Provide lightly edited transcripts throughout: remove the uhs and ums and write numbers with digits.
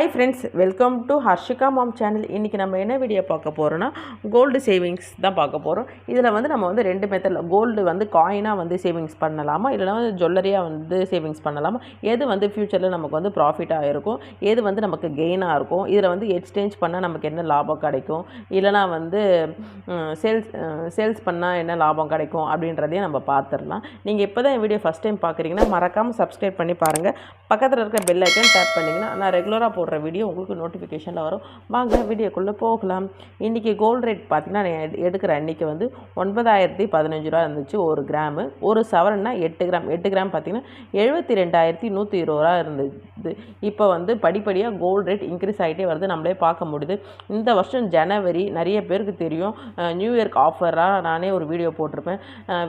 Hi friends, welcome to Harshika mom channel. இன்றைக்கி நம்ம என்ன வீடியோ பார்க்க போகிறோன்னா கோல்டு சேவிங்ஸ் தான் பார்க்க போகிறோம். இதில் வந்து நம்ம வந்து ரெண்டு மெத்தடில் கோல்டு வந்து காயினாக வந்து சேவிங்ஸ் பண்ணலாமா, இல்லைனா வந்து ஜுவல்லரியாக வந்து சேவிங்ஸ் பண்ணலாமா, எது வந்து ஃப்யூச்சரில் நமக்கு வந்து ப்ராஃபிட்டாக இருக்கும், எது வந்து நமக்கு கெயினாக இருக்கும், இதில் வந்து எக்ஸ்சேஞ்ச் பண்ணால் நமக்கு என்ன லாபம் கிடைக்கும், இல்லைனா வந்து சேல்ஸ் பண்ணால் என்ன லாபம் கிடைக்கும் அப்படின்றதையும் நம்ம பார்த்துடலாம். நீங்கள் இப்போ தான் என் வீடியோ ஃபஸ்ட் டைம் பார்க்குறீங்கன்னா மறக்காமல் சப்ஸ்கிரைப் பண்ணி பாருங்கள். பக்கத்தில் இருக்க பெல் ஐக்கன் டேப் பண்ணிங்கன்னா நான் ரெகுலராக போடுற வீடியோ உங்களுக்கு நோட்டிஃபிகேஷனில் வரும். வாங்க வீடியோக்குள்ளே போகலாம். இன்றைக்கி கோல்டு ரேட் பார்த்திங்கன்னா நான் எடுக்கிற அன்றைக்கி வந்து 9,015 ரூபா இருந்துச்சு ஒரு கிராமு. ஒரு சவரன்னா 8 கிராம் பார்த்திங்கன்னா 72,120 ரூபா இருந்தது. இப்போ வந்து படிப்படியாக கோல்டு ரேட் இன்க்ரீஸ் ஆகிட்டே வருது, நம்மளே பார்க்க முடியுது. இந்த வருஷம் ஜனவரி நிறைய பேருக்கு தெரியும், நியூ இயர்க்கு ஆஃபராக நானே ஒரு வீடியோ போட்டிருப்பேன்.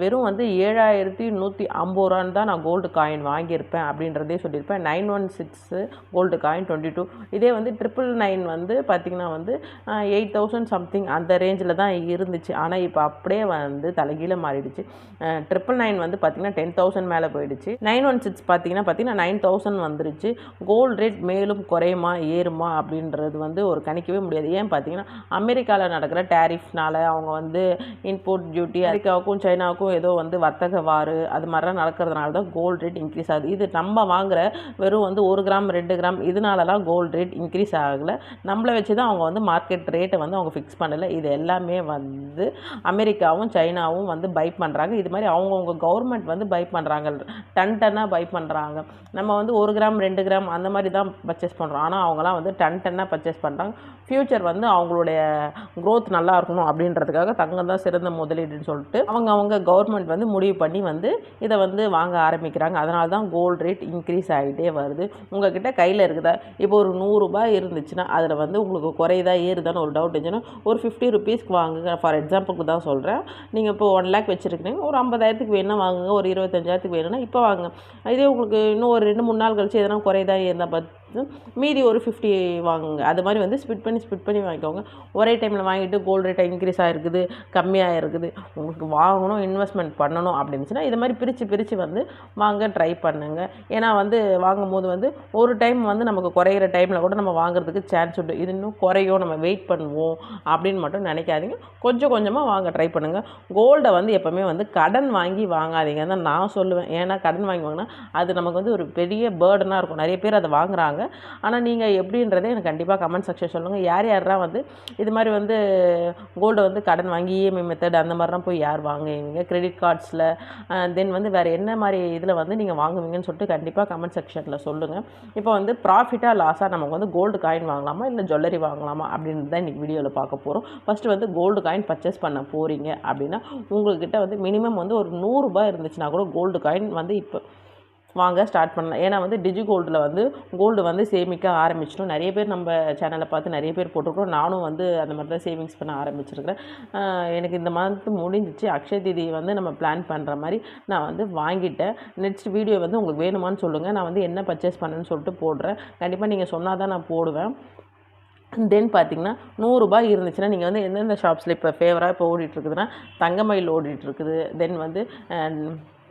வெறும் வந்து 7,150 ரூபான்னு தான் நான் கோல்டு காயின் வாங்கியிருப்பேன் அப்படின்றதே சொல்லியிருப்பேன். 916 கோல்டு காயின் 22. இதே வந்து 999 வந்து பார்த்திங்கன்னா வந்து 8,000 சம்திங் அந்த ரேஞ்சில் தான் இருந்துச்சு. ஆனால் இப்போ அப்படியே வந்து தலைகீழ மாறிடுச்சு. 999 வந்து பார்த்திங்கன்னா 10,000 மேலே போயிடுச்சு. 916 பார்த்திங்கன்னா 9,000 வந்துருச்சு. கோல்டு ரேட் மேலும் குறையுமா ஏறுமா அப்படின்றது வந்து ஒரு கணிக்கவே முடியாது. ஏன் பார்த்திங்கன்னா அமெரிக்காவில் நடக்கிற டேரிஃப்னால அவங்க வந்து இன்போர்ட் டியூட்டி, அமெரிக்காவுக்கும் சைனாவுக்கும் ஏதோ வந்து வர்த்தக வாறு அது மாதிரிலாம் நடக்கிறதுனால தான் கோல்டு ரேட் இன்க்ரீஸ் ஆகுது. இது நம்ம வாங்குகிற வெறும் வந்து 1 கிராம் 2 கிராம் இதனாலலாம் கோல்டு ரேட் இன்க்ரீஸ் ஆகலை. நம்மளை வச்சு தான் அவங்க வந்து மார்க்கெட் ரேட்டை வந்து அவங்க ஃபிக்ஸ் பண்ணலை. இது எல்லாமே வந்து அமெரிக்காவும் சைனாவும் வந்து பை பண்ணுறாங்க. இது மாதிரி அவங்கவுங்க கவர்மெண்ட் வந்து பை பண்ணுறாங்க, டன்னாக பை பண்ணுறாங்க. நம்ம வந்து 1 கிராம் 2 கிராம் அந்த மாதிரி தான் பர்ச்சேஸ் பண்ணுறோம். ஆனால் அவங்களாம் வந்து டன்னாக பர்ச்சேஸ் பண்ணுறாங்க. ஃப்யூச்சர் வந்து அவங்களுடைய க்ரோத் நல்லா இருக்கணும் அப்படின்றதுக்காக தங்கம் தான் சிறந்த முதலீடுன்னு சொல்லிட்டு அவங்க கவர்மெண்ட் வந்து முடிவு பண்ணி வந்து இதை வந்து வாங்க ஆரம்பிக்கிறாங்க. அதனால தான் கோல்டு ரேட் இன்க்ரீஸ் ஆகிட்டே வருது. உங்கள்கிட்ட கையில் இருக்குதா, இப்போ ஒரு 100 ரூபாய் இருந்துச்சுன்னா அதில் வந்து உங்களுக்கு குறையுதா ஏறுதான்னு ஒரு டவுட் இருந்துச்சுன்னா ஒரு 50 ருபீஸ்க்கு வாங்குங்க. ஃபார் எக்ஸாம்பிளுக்கு தான் சொல்கிறேன். நீங்கள் இப்போ 1 லேக் வச்சுருக்கீங்க, ஒரு 50,000க்கு வேணும்னா வாங்குங்க, ஒரு 25,000க்கு வேணும்னா இப்போ வாங்க. இதே உங்களுக்கு இன்னும் ஒரு 2-3 நாள் கழிச்சு எதனா குறையுதா இருந்தால் பார்த்து மீதி ஒரு 50 வாங்குங்க. அது மாதிரி வந்து ஸ்பிட் பண்ணி வாங்கிக்கோங்க. ஒரே டைமில் வாங்கிட்டு கோல்டு ரேட்டை இன்க்ரீஸ் ஆகிருக்குது, கம்மியாக இருக்குது, உங்களுக்கு வாங்கணும் இன்வெஸ்ட்மெண்ட் பண்ணணும் அப்படின்னுச்சுன்னா இது மாதிரி பிரித்து வந்து வாங்க ட்ரை பண்ணுங்க. ஏன்னா வந்து வாங்கும் போது வந்து ஒரு டைம் வந்து நமக்கு குறையிற டைமில் கூட நம்ம வாங்குறதுக்கு சான்ஸ் உண்டு. இது இன்னும் குறையும், நம்ம வெயிட் பண்ணுவோம் அப்படின்னு மட்டும் நினைக்காதீங்க. கொஞ்சம் கொஞ்சமாக வாங்க ட்ரை பண்ணுங்கள். கோல்டை வந்து எப்போவுமே வந்து கடன் வாங்கி வாங்காதீங்கன்னு தான் நான் சொல்லுவேன். ஏன்னா கடன் வாங்கி வாங்கினா அது நமக்கு வந்து ஒரு பெரிய பேர்டனாக இருக்கும். நிறைய பேர் அதை வாங்குறாங்க. ஆனால் நீங்கள் எப்படின்றதே எனக்கு கண்டிப்பாக கமெண்ட் செக்ஷன் சொல்லுங்கள். யாரெல்லாம் வந்து இது மாதிரி வந்து கோல்டை வந்து கடன் வாங்கி இஎம்ஐ மெத்தட் அந்த மாதிரிலாம் போய் யார் வாங்குவீங்க, கிரெடிட் கார்ட்ஸில், தென் வந்து வேறு என்ன மாதிரி இதில் வந்து நீங்கள் வாங்குவீங்கன்னு சொல்லிட்டு கண்டிப்பாக கமெண்ட் செக்ஷனில் சொல்லுங்கள். இப்போ வந்து ப்ராஃபிட்டாக லாஸாக நமக்கு வந்து கோல்டு காயின் வாங்கலாமா இல்லை ஜுவல்லரி வாங்கலாமா அப்படின்னு தான் இன்றைக்கி வீடியோவில் பார்க்க போகிறோம். ஃபஸ்ட்டு வந்து கோல்டு காயின் பர்ச்சேஸ் பண்ண போகிறீங்க அப்படின்னா உங்கள்கிட்ட வந்து மினிமம் வந்து ஒரு 100 ரூபாய் இருந்துச்சுன்னா கூட கோல்டு காயின் வந்து இப்போ வாங்க ஸ்டார்ட் பண்ணலாம். ஏன்னா வந்து டிஜி கோல்டில் வந்து கோல்டு வந்து சேமிக்க ஆரம்பிச்சிட்டோம். நிறைய பேர் நம்ம சேனலை பார்த்து நிறைய பேர் போட்டிருக்கோம். நானும் வந்து அந்த மாதிரி தான் சேவிங்ஸ் பண்ண ஆரம்பிச்சிருக்கிறேன். எனக்கு இந்த மந்த் முடிஞ்சிச்சு. அக்ஷய தீதி வந்து நம்ம பிளான் பண்ணுற மாதிரி நான் வந்து வாங்கிட்டேன். நெக்ஸ்ட் வீடியோ வந்து உங்களுக்கு வேணுமான்னு சொல்லுங்கள். நான் வந்து என்ன பர்ச்சேஸ் பண்ணேன்னு சொல்லிட்டு போடுறேன். கண்டிப்பாக நீங்கள் சொன்னால் தான் நான் போடுவேன். தென் பார்த்திங்கன்னா 100 ரூபாய் இருந்துச்சுன்னா நீங்கள் வந்து எந்தெந்த ஷாப்ஸில் இப்போ ஃபேவராக இப்போ ஓடிட்டுருக்குதுன்னா தங்கமயில் ஓடிட்டுருக்குது, தென் வந்து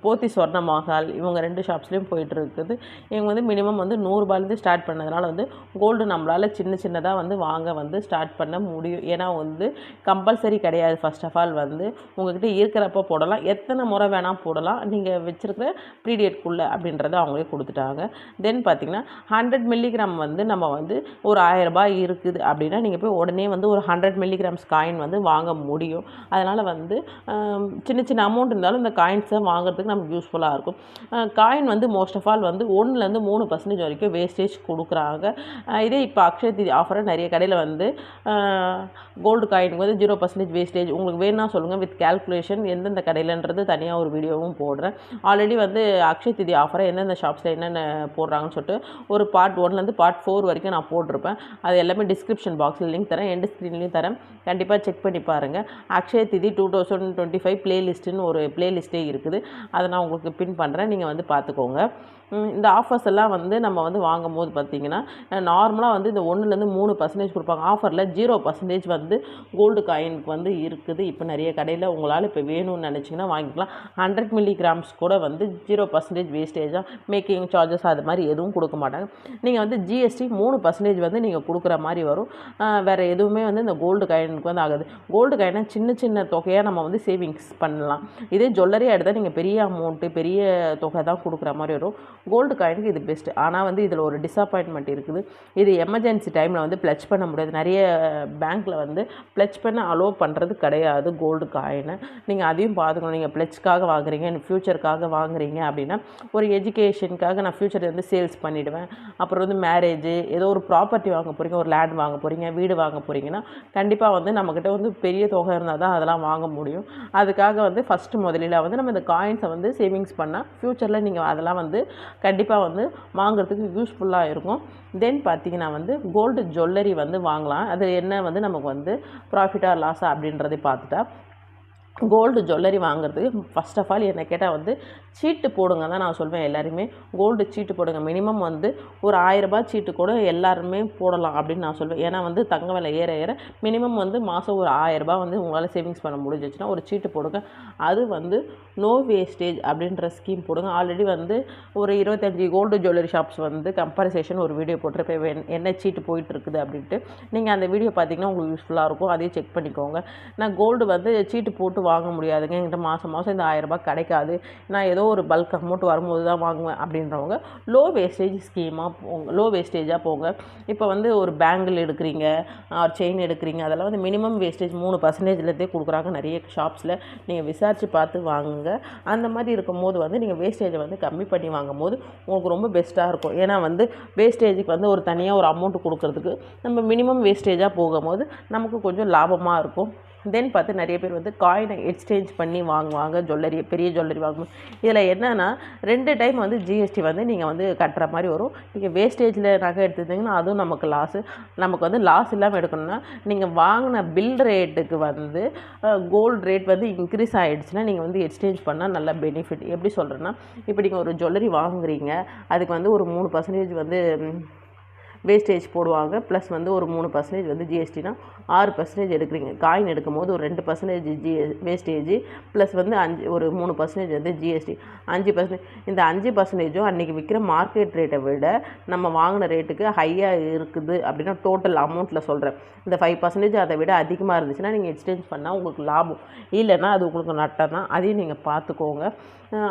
போத்தி சொர்ண மஹால், இவங்க 2 ஷாப்ஸ்லேயும் போயிட்டுருக்குது. இவங்க வந்து மினிமம் வந்து 100 ரூபாயிலேருந்து ஸ்டார்ட் பண்ணதுனால வந்து கோல்டு நம்மளால் சின்னதாக வந்து வாங்க வந்து ஸ்டார்ட் பண்ண முடியும். ஏன்னா வந்து கம்பல்சரி கிடையாது. ஃபர்ஸ்ட் ஆஃப் ஆல் வந்து உங்கள்கிட்ட இருக்கிறப்ப போடலாம், எத்தனை முறை வேணால் போடலாம், நீங்கள் வச்சுருக்கிற ப்ரீடேட்குள்ளே அப்படின்றத அவங்களே கொடுத்துட்டாங்க. தென் பார்த்திங்கன்னா 100 மில்லிகிராம் வந்து நம்ம வந்து ஒரு 1000 ரூபாய் இருக்குது அப்படின்னா நீங்கள் போய் உடனே வந்து ஒரு 100 மில்லிகிராம்ஸ் காயின் வந்து வாங்க முடியும். அதனால் வந்து சின்ன அமௌண்ட் இருந்தாலும் இந்த காயின்ஸை வாங்குறதுக்கு நமக்கு யூஸ்ஃபுல்லாக இருக்கும். காயின் வந்து மோஸ்ட் ஆஃப் ஆல் வந்து 1-3% வரைக்கும் வேஸ்டேஜ் கொடுக்குறாங்க. இதே இப்போ அக்ஷய தீதி ஆஃபராக நிறைய கடையில் வந்து கோல்டு காயினுக்கு வந்து 0% வேஸ்டேஜ் உங்களுக்கு வேணும்னா சொல்லுங்கள், வித் கேல்குலேஷன் எந்தெந்த கடையிலன்றது தனியாக ஒரு வீடியோவும் போடுறேன். ஆல்ரெடி வந்து அக்ஷய தீதி ஆஃபரை எந்தெந்த ஷாப்ஸில் என்னென்ன போடுறாங்கன்னு சொல்லிட்டு ஒரு பார்ட் 1லேருந்து பார்ட் 4 வரைக்கும் நான் போட்டிருப்பேன். அது எல்லாமே டிஸ்கிரிப்ஷன் பாக்ஸில் லிங்க் தரேன், எண்டு ஸ்க்ரீன்லேயும் தரேன். கண்டிப்பாக செக் பண்ணி பாருங்கள். அக்ஷய தீதி 2025 பிளேலிஸ்ட்டுன்னு ஒரு பிளேலிஸ்ட்டே இருக்குது. அதை நான் உங்களுக்கு பின் பண்ணுறேன், நீங்கள் வந்து பார்த்துக்கோங்க. இந்த ஆஃபர்ஸ் எல்லாம் வந்து நம்ம வந்து வாங்கும்போது பார்த்திங்கன்னா நார்மலாக வந்து இந்த 1லேருந்து 3% கொடுப்பாங்க. ஆஃபரில் 0% வந்து கோல்டு காயினுக்கு வந்து இருக்குது. இப்போ நிறைய கடையில் உங்களால் இப்போ வேணும்னு நினச்சிங்கன்னா வாங்கிக்கலாம். 100 மில்லிகிராம்ஸ் கூட வந்து 0% வேஸ்டேஜாக மேக்கிங் சார்ஜஸ் அது மாதிரி எதுவும் கொடுக்க மாட்டாங்க. நீங்கள் வந்து ஜிஎஸ்டி 3% வந்து நீங்கள் கொடுக்குற மாதிரி வரும். வேறு எதுவுமே வந்து இந்த கோல்டு காயினுக்கு வந்து ஆகுது. கோல்டு காயினை சின்ன சின்ன தொகையாக நம்ம வந்து சேவிங்ஸ் பண்ணலாம். இதே ஜுவல்லரியாக எடுத்தால் நீங்கள் பெரிய அமௌண்ட்டு பெரிய தொகை தான் கொடுக்குற மாதிரி வரும். கோல்டு காயினுக்கு இது பெஸ்ட்டு. ஆனால் வந்து இதில் ஒரு டிஸப்பாயின்மெண்ட் இருக்குது. இது எமர்ஜென்சி டைமில் வந்து ப்ளச் பண்ண முடியாது. நிறைய பேங்க்கில் வந்து ப்ளச் பண்ண அலோவ் பண்ணுறது கிடையாது கோல்டு காயினை. நீங்கள் அதையும் பார்த்துக்கணும். நீங்கள் ப்ளச்சுக்காக வாங்குறீங்க, ஃப்யூச்சருக்காக வாங்குறீங்க அப்படின்னா, ஒரு எஜுகேஷனுக்காக நான் ஃப்யூச்சர் வந்து சேல்ஸ் பண்ணிவிடுவேன், அப்புறம் வந்து மேரேஜ் ஏதோ ஒரு ப்ராப்பர்ட்டி வாங்க போகிறீங்க, ஒரு லேண்ட் வாங்க போகிறீங்க, வீடு வாங்க போகிறீங்கன்னா கண்டிப்பாக வந்து நம்மக்கிட்ட வந்து பெரிய தொகை இருந்தால் தான் அதெல்லாம் வாங்க முடியும். அதுக்காக வந்து ஃபஸ்ட்டு முதலில் வந்து நம்ம இந்த காயின்ஸை வந்து சேவிங்ஸ் பண்ணால் ஃப்யூச்சரில் நீங்கள் அதெல்லாம் வந்து கண்டிப்பாக வந்து வாங்குறதுக்கு யூஸ்ஃபுல்லாக இருக்கும். தென் பார்த்திங்கன்னா வந்து கோல்டு ஜுவல்லரி வந்து வாங்கலாம். அது என்ன வந்து நமக்கு வந்து ப்ராஃபிட்டாக லாஸா அப்படின்றதை பார்த்துட்டா, கோல்டு ஜுவல்லரி வாங்குறதுக்கு ஃபஸ்ட் ஆஃப் ஆல் என்ன கேட்டால் வந்து சீட்டு போடுங்க தான் நான் சொல்வேன். எல்லாருமே கோல்டு சீட்டு போடுங்க. மினிமம் வந்து ஒரு 1000 ரூபாய் சீட்டு கூட எல்லாருமே போடலாம் அப்படின்னு நான் சொல்வேன். ஏன்னா வந்து தங்க விலை ஏற ஏற மினிமம் வந்து மாதம் ஒரு 1000 ரூபாய் வந்து உங்களால் சேவிங்ஸ் பண்ண முடிஞ்சிச்சுன்னா ஒரு சீட்டு போடுங்க. அது வந்து நோ வேஸ்டேஜ் அப்படின்ற ஸ்கீம் போடுங்க. ஆல்ரெடி வந்து ஒரு 25 கோல்டு ஜுவல்லரி ஷாப்ஸ் வந்து கம்பரிசேஷன் ஒரு வீடியோ போட்டிருப்பேன், என்ன சீட்டு போயிட்டுருக்குது அப்படின்ட்டு. நீங்கள் அந்த வீடியோ பார்த்தீங்கன்னா உங்களுக்கு யூஸ்ஃபுல்லாக இருக்கும். அதையும் செக் பண்ணிக்கோங்க. நான் கோல்டு வந்து சீட்டு போட்டு வாங்க முடியாதுங்க, என்கிட்ட மாதம் மாதம் இந்த 1000 ரூபாய் கிடைக்காது, நான் ஏதோ ஒரு பல்க் அமௌண்ட் வரும்போது தான் வாங்குவேன் அப்படின்றவங்க லோ வேஸ்டேஜ் ஸ்கீமாக போங்க, லோ வேஸ்டேஜாக போங்க. இப்போ வந்து ஒரு பேங்கிள் எடுக்கிறீங்க, செயின் எடுக்கிறீங்க, அதெல்லாம் வந்து மினிமம் வேஸ்டேஜ் 3%லேருந்தே கொடுக்குறாங்க நிறைய ஷாப்ஸில். நீங்கள் விசாரித்து பார்த்து வாங்குங்க. அந்த மாதிரி இருக்கும்போது வந்து நீங்கள் வேஸ்டேஜை வந்து கம்மி பண்ணி வாங்கும்போது உங்களுக்கு ரொம்ப பெஸ்ட்டாக இருக்கும். ஏன்னா வந்து வேஸ்டேஜுக்கு வந்து ஒரு தனியாக ஒரு அமௌண்ட் கொடுக்குறதுக்கு நம்ம மினிமம் வேஸ்டேஜாக போகும்போது நமக்கு கொஞ்சம் லாபமாக இருக்கும். தென் பார்த்து நிறைய பேர் வந்து காயினை எக்ஸ்சேஞ்ச் பண்ணி வாங்குவாங்க ஜுவல்லரி, பெரிய ஜுவல்லரி வாங்கும்போது. இதில் என்னென்னா 2 டைம் வந்து ஜிஎஸ்டி வந்து நீங்கள் வந்து கட்டுற மாதிரி வரும். நீங்கள் வேஸ்டேஜில் நகை எடுத்துட்டிங்கன்னா அதுவும் நமக்கு லாஸு. நமக்கு வந்து லாஸ் இல்லாமல் எடுக்கணும்னா நீங்கள் வாங்கின பில் ரேட்டுக்கு வந்து கோல்டு ரேட் வந்து இன்க்ரீஸ் ஆகிடுச்சுன்னா நீங்கள் வந்து எக்ஸ்சேஞ்ச் பண்ணால் நல்ல பெனிஃபிட். எப்படி சொல்கிறேன்னா, இப்போ நீங்கள் ஒரு ஜுவல்லரி வாங்குறீங்க, அதுக்கு வந்து ஒரு 3% வந்து வேஸ்டேஜ் போடுவாங்க, ப்ளஸ் வந்து ஒரு 3% வந்து ஜிஎஸ்டினா 6% எடுக்கிறீங்க. காயின் எடுக்கும் போது ஒரு 2% வேஸ்டேஜ், ப்ளஸ் வந்து ஒரு 3% வந்து ஜிஎஸ்டி, 5%. இந்த 5%ம் அன்றைக்கி விற்கிற மார்க்கெட் ரேட்டை விட நம்ம வாங்கின ரேட்டுக்கு ஹையாக இருக்குது அப்படின்னா டோட்டல் அமௌண்ட்டில் சொல்கிறேன். இந்த 5% அதை விட அதிகமாக இருந்துச்சுன்னா நீங்கள் எக்ஸ்சேஞ்ச் பண்ணால் உங்களுக்கு லாபம், இல்லைன்னா அது உங்களுக்கு நட்டம் தான். அதையும் நீங்கள் பார்த்துக்கோங்க.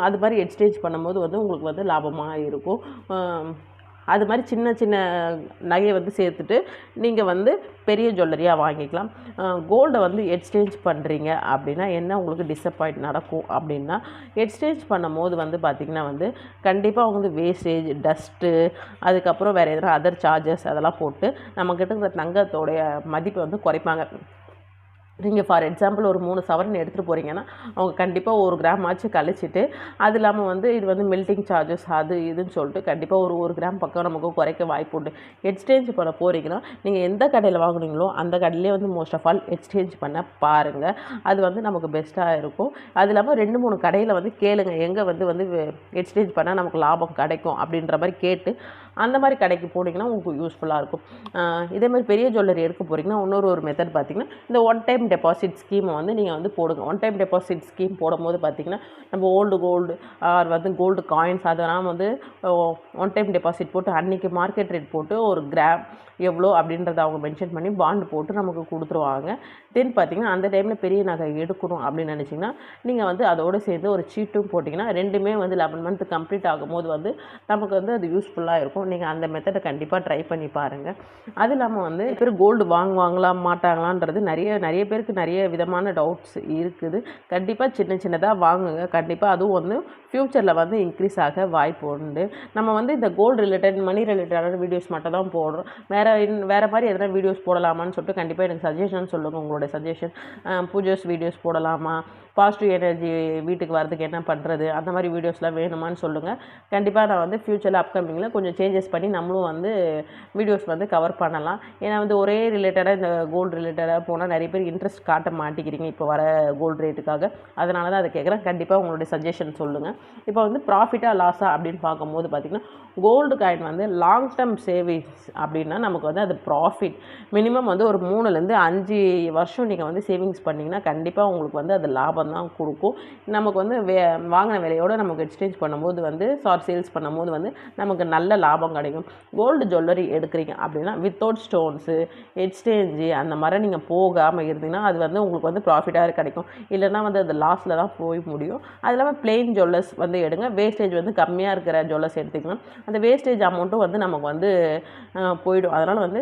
அது மாதிரி எக்ஸ்சேஞ்ச் பண்ணும்போது வந்து உங்களுக்கு வந்து லாபமாக இருக்கும். அது மாதிரி சின்ன சின்ன நகையை வந்து சேர்த்துட்டு நீங்கள் வந்து பெரிய ஜுவல்லரியாக வாங்கிக்கலாம். கோல்டை வந்து எக்ஸ்சேஞ்ச் பண்ணுறீங்க அப்படின்னா என்ன உங்களுக்கு டிஸப்பாயிண்ட் நடக்கும் அப்படின்னா, எக்ஸ்சேஞ்ச் பண்ணும்போது வந்து பார்த்திங்கன்னா வந்து கண்டிப்பாக வந்து வேஸ்டேஜ், டஸ்ட்டு, அதுக்கப்புறம் வேறு எதனா அதர் சார்ஜஸ் அதெல்லாம் போட்டு நம்மக்கிட்ட இருக்கிற தங்கத்தோடைய மதிப்பை வந்து குறைப்பாங்க. நீங்கள் ஃபார் எக்ஸாம்பிள் ஒரு 3 சவரன் எடுத்துகிட்டு போகிறீங்கன்னா அவங்க கண்டிப்பாக 1 கிராம் ஆச்சு கழிச்சிட்டு, அது இல்லாமல் வந்து இது வந்து மெல்ட்டிங் சார்ஜஸ் அது இதுன்னு சொல்லிட்டு கண்டிப்பாக ஒரு கிராம் பக்கம் நமக்கு குறைக்க வாய்ப்பு உண்டு. எக்ஸ்சேஞ்ச் பண்ண போகிறீங்கன்னா நீங்கள் எந்த கடையில் வாங்குனீங்களோ அந்த கடையிலே வந்து மோஸ்ட் ஆஃப் ஆல் எக்ஸ்சேஞ்ச் பண்ண பாருங்கள். அது வந்து நமக்கு பெஸ்ட்டாக இருக்கும். அது இல்லாமல் 2-3 கடையில் வந்து கேளுங்க, எங்கே வந்து எக்ஸ்சேஞ்ச் பண்ணால் நமக்கு லாபம் கிடைக்கும் அப்படின்ற மாதிரி கேட்டு அந்த மாதிரி கடைக்கு போனீங்கன்னா உங்களுக்கு யூஸ்ஃபுல்லாக இருக்கும். இதே மாதிரி பெரிய ஜுவல்லரி எடுக்க போகிறீங்கன்னா இன்னொரு மெத்தட் பார்த்திங்கன்னா, இந்த ஒன் டைம் டெபாசிட் ஸ்கீமை வந்து நீங்கள் வந்து போடுங்க. ஒன் டைம் டெபாசிட் ஸ்கீம் போடும்போது பார்த்திங்கன்னா நம்ம ஓல்டு கோல்டு வந்து கோல்டு காயின்ஸ் அதெல்லாம் வந்து ஒன் டைம் டெபாசிட் போட்டு அன்றைக்கி மார்க்கெட் ரேட் போட்டு ஒரு கிராம் எவ்வளோ அப்படின்றத அவங்க மென்ஷன் பண்ணி பாண்டு போட்டு நமக்கு கொடுத்துருவாங்க. தென் பார்த்திங்கன்னா அந்த டைமில் பெரிய நகை எடுக்கணும் அப்படின்னு நினச்சிங்கன்னா நீங்கள் வந்து அதோடு சேர்ந்து ஒரு சீட்டும் போட்டிங்கன்னா ரெண்டுமே வந்து 11 மந்த் கம்ப்ளீட் ஆகும்போது வந்து நமக்கு வந்து அது யூஸ்ஃபுல்லாக இருக்கும். நீங்கள் அந்த மெத்தடை கண்டிப்பாக ட்ரை பண்ணி பாருங்கள். அது இல்லாமல் வந்து பேர் கோல்டு வாங்குவாங்களா மாட்டாங்களான்றது நிறைய பேருக்கு நிறைய விதமான டவுட்ஸ் இருக்குது. கண்டிப்பாக சின்னதாக வாங்குங்க. கண்டிப்பாக அதுவும் வந்து ஃப்யூச்சரில் வந்து இன்க்ரீஸ் ஆக வாய்ப்பு உண்டு. நம்ம வந்து இந்த கோல்டு ரிலேட்டட் மணி ரிலேட்டடான வீடியோஸ் மட்டும் தான் போடுறோம். வேறு மாதிரி எதனா வீடியோஸ் போடலாமான்னு சொல்லிட்டு கண்டிப்பாக எனக்கு சஜஷன் சொல்லுங்கள். உங்களோட சஜஷன் பூஜைஸ் வீடியோஸ் போடலாமா, பாசிட்டிவ் எனர்ஜி வீட்டுக்கு வரதுக்கு என்ன பண்ணுறது, அந்த மாதிரி வீடியோஸ்லாம் வேணுமான்னு சொல்லுங்கள். கண்டிப்பாக நான் வந்து ஃப்யூச்சரில் அப்கமிங்கில் கொஞ்சம் சேஞ்சஸ் சேஞ்சஸ் பண்ணி நம்மளும் வந்து வீடியோஸ் வந்து கவர் பண்ணலாம். ஏன்னா வந்து ஒரே ரிலேட்டடாக இந்த கோல்டு ரிலேட்டடாக போனால் நிறைய பேர் இன்ட்ரெஸ்ட் காட்ட மாட்டேங்கிறீங்க இப்போ வர கோல்டு ரேட்டுக்காக. அதனால தான் அதை கேட்குறேன். கண்டிப்பாக உங்களுடைய சஜஷன் சொல்லுங்கள். இப்போ வந்து ப்ராஃபிட்டாக லாஸாக அப்படின்னு பார்க்கும்போது பார்த்திங்கன்னா கோல்டு காயின் வந்து லாங் டேர்ம் சேவிங்ஸ் அப்படின்னா நமக்கு வந்து அது ப்ராஃபிட். மினிமம் வந்து ஒரு 3லேருந்து 5 வருஷம் நீங்கள் வந்து சேவிங்ஸ் பண்ணிங்கன்னா கண்டிப்பாக உங்களுக்கு வந்து அது லாபம் தான் கொடுக்கும். நமக்கு வந்து வாங்கின விலையோடு நமக்கு எக்ஸ்சேஞ்ச் பண்ணும்போது வந்து சேல்ஸ் பண்ணும்போது வந்து நமக்கு நல்ல லாபம் கிடைக்கும். கோல்டு ஜுவல்லரி எடுக்கிறீங்க அப்படின்னா வித்தவுட் ஸ்டோன்ஸு எக்ஸ்சேஞ்சு அந்த மாதிரி நீங்கள் போகாமல் இருந்தீங்கன்னா அது வந்து உங்களுக்கு வந்து ப்ராஃபிட்டாக கிடைக்கும். இல்லைன்னா வந்து அது லாஸில் தான் போய் முடியும். அது இல்லாமல் பிளெயின் ஜுவல்லர்ஸ் வந்து எடுங்க. வேஸ்டேஜ் வந்து கம்மியாக இருக்கிற ஜுவல்லர்ஸ் எடுத்துக்கலாம். அந்த வேஸ்டேஜ் அமௌண்ட்டும் வந்து நமக்கு வந்து போயிடும். அதனால் வந்து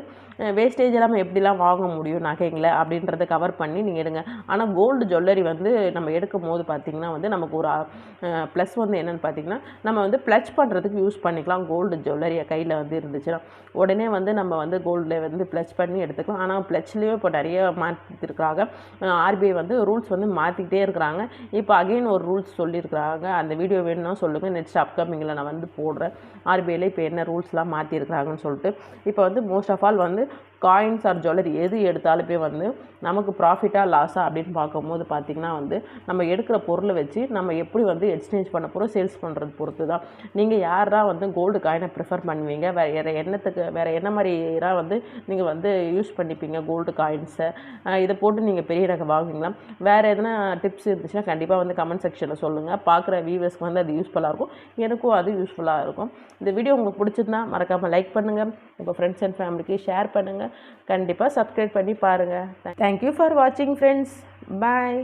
வேஸ்டேஜ் இல்லாமல் எப்படிலாம் வாங்க முடியும் நகைங்களை அப்படின்றத கவர் பண்ணி நீங்கள் எடுங்க. ஆனால் கோல்டு ஜுவல்லரி வந்து நம்ம எடுக்கும் போது பார்த்திங்கன்னா வந்து நமக்கு ஒரு ப்ளஸ் வந்து என்னென்னு பார்த்திங்கன்னா நம்ம வந்து ப்ளச் பண்ணுறதுக்கு யூஸ் பண்ணிக்கலாம். கோல்டு ஜுவல்லரியை கையில் வந்து இருந்துச்சுன்னா உடனே வந்து நம்ம வந்து கோல்டில் வந்து ப்ளச் பண்ணி எடுத்துக்கலாம். ஆனால் ப்ளச்லேயும் இப்போ நிறைய மாற்றிருக்கிறாங்க. ஆர்பிஐ வந்து ரூல்ஸ் வந்து மாற்றிக்கிட்டே இருக்கிறாங்க. இப்போ அகெயின் ஒரு ரூல்ஸ் சொல்லியிருக்கிறாங்க. அந்த வீடியோ வேணும்னா சொல்லுங்கள். நெக்ஸ்ட் அப்கமிங்கில் நான் வந்து போடுறேன். ஆர்பிஐயில் இப்போ என்ன ரூல்ஸ்லாம் மாற்றிருக்கிறாங்கன்னு சொல்லிட்டு. இப்போ வந்து மோஸ்ட் ஆஃப் ஆல் வந்து காயின்ஸ் ஆர் ஜுவல்லரி எது எடுத்தாலுமே வந்து நமக்கு ப்ராஃபிட்டாக லாஸாக அப்படின்னு பார்க்கும்போது பார்த்திங்கன்னா வந்து நம்ம எடுக்கிற பொருளை வச்சு நம்ம எப்படி வந்து எக்ஸ்சேஞ்ச் பண்ண போகிறோம் சேல்ஸ் பண்ணுறது பொறுத்து தான். நீங்கள் யாரா வந்து கோல்டு காயினை ப்ரிஃபர் பண்ணுவீங்க? வேறு என்ன மாதிரியா வந்து நீங்கள் வந்து யூஸ் பண்ணிப்பீங்க கோல்டு காயின்ஸை? இதை போட்டு நீங்கள் பெரிய நகை வாங்குவீங்களா? வேறு எதனா டிப்ஸ் இருந்துச்சுன்னா கண்டிப்பாக வந்து கமெண்ட் செக்ஷனில் சொல்லுங்கள். பார்க்குற வியூவர்ஸ்க்கு வந்து அது யூஸ்ஃபுல்லாக இருக்கும். எனக்கும் அது யூஸ்ஃபுல்லாக இருக்கும். இந்த வீடியோ உங்களுக்கு பிடிச்சிருந்தா மறக்காமல் லைக் பண்ணுங்கள். உங்கள் ஃப்ரெண்ட்ஸ் அண்ட் ஃபேமிலிக்கு ஷேர் பண்ணுங்கள். கண்டிப்பாக சப்ஸ்கிரைப் பண்ணி பாருங்கள். தேங்க்யூ ஃபார் வாட்சிங் ஃப்ரெண்ட்ஸ். பாய்.